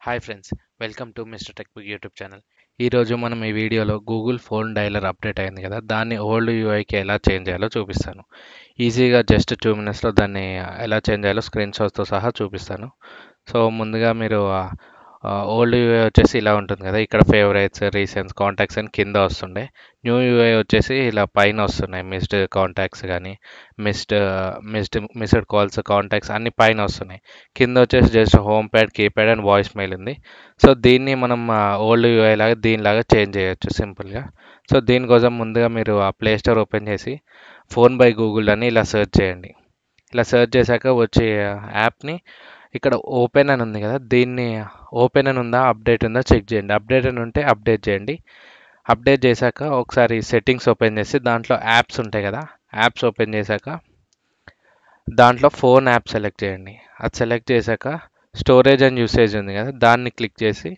Hi friends, welcome to mister tech big YouTube channel. ఈరోజు మనం ఈ వీడియోలో గూగుల్ ఫోన్ డైలర్ అప్డేట్ అయింది కదా, దాన్ని ఓల్డ్ యూఐకి ఎలా చేంజ్ చేయాలో చూపిస్తాను. ఈజీగా జస్ట్ 2 మినిట్స్లో దాన్ని ఎలా చేంజ్ చేయాలో స్క్రీన్ షాట్తో సహా చూపిస్తాను. సో ముందుగా మీరు ఓల్డ్ యూఐ వచ్చేసి ఇలా ఉంటుంది కదా, ఇక్కడ ఫేవరెట్స్, రీసెంట్స్, కాంటాక్ట్స్ అని కింద వస్తుండే. న్యూ యూఐ వచ్చేసి ఇలా పైన వస్తున్నాయి. మిస్డ్ కాంటాక్ట్స్ కానీ మిస్డ్ కాల్స్, కాంటాక్ట్స్ అన్ని పైన వస్తున్నాయి. కింద వచ్చేసి just home pad, keypad and voice mail ఉంది. సో దీన్ని మనం ఓల్డ్ యూఐ లాగా దీనిలాగా చేంజ్ చేయొచ్చు సింపుల్గా. సో దీనికోసం ముందుగా మీరు ఆ ప్లే స్టోర్ ఓపెన్ చేసి ఫోన్ బై గూగుల్ అని ఇలా సెర్చ్ చేయండి. ఇలా సెర్చ్ చేశాక వచ్చే యాప్ని ఇక్కడ ఓపెన్ అని ఉంది కదా, దీన్ని ఓపెన్ అని ఉందా, అప్డేట్ ఉందా చెక్ చేయండి. అప్డేట్ అని ఉంటే అప్డేట్ చేయండి. అప్డేట్ చేశాక ఒకసారి సెట్టింగ్స్ ఓపెన్ చేసి దాంట్లో యాప్స్ ఉంటాయి కదా, యాప్స్ ఓపెన్ చేశాక దాంట్లో ఫోన్ యాప్ సెలెక్ట్ చేయండి. అది సెలెక్ట్ చేశాక స్టోరేజ్ అండ్ యూసేజ్ ఉంది కదా, దాన్ని క్లిక్ చేసి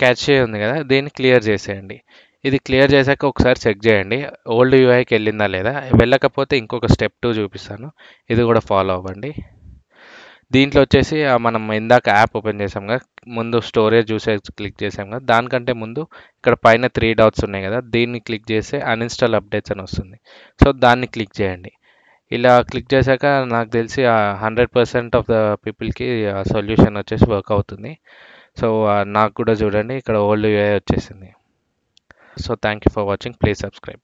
క్యాషే ఉంది కదా, దీన్ని క్లియర్ చేసేయండి. ఇది క్లియర్ చేశాక ఒకసారి చెక్ చేయండి ఓల్డ్ యూఐకి వెళ్ళిందా లేదా. వెళ్ళకపోతే ఇంకొక స్టెప్ 2 చూపిస్తాను, ఇది కూడా ఫాలో అవ్వండి. దీంట్లో వచ్చేసి మనం ఇందాక యాప్ ఓపెన్ చేసాం కదా, ముందు స్టోరేజ్ యూసేజ్ క్లిక్ చేసాం కదా, దానికంటే ముందు ఇక్కడ పైన 3 డాట్స్ ఉన్నాయి కదా, దీన్ని క్లిక్ చేస్తే అన్ఇన్స్టాల్ అప్డేట్స్ అని వస్తుంది. సో దాన్ని క్లిక్ చేయండి. ఇలా క్లిక్ చేశాక నాకు తెలిసి 100% ఆఫ్ ద పీపుల్కి సొల్యూషన్ వచ్చేసి వర్క్ అవుతుంది. సో నాకు కూడా చూడండి ఇక్కడ ఓల్డ్ యూఐ వచ్చేసింది. So thank you for watching, please subscribe.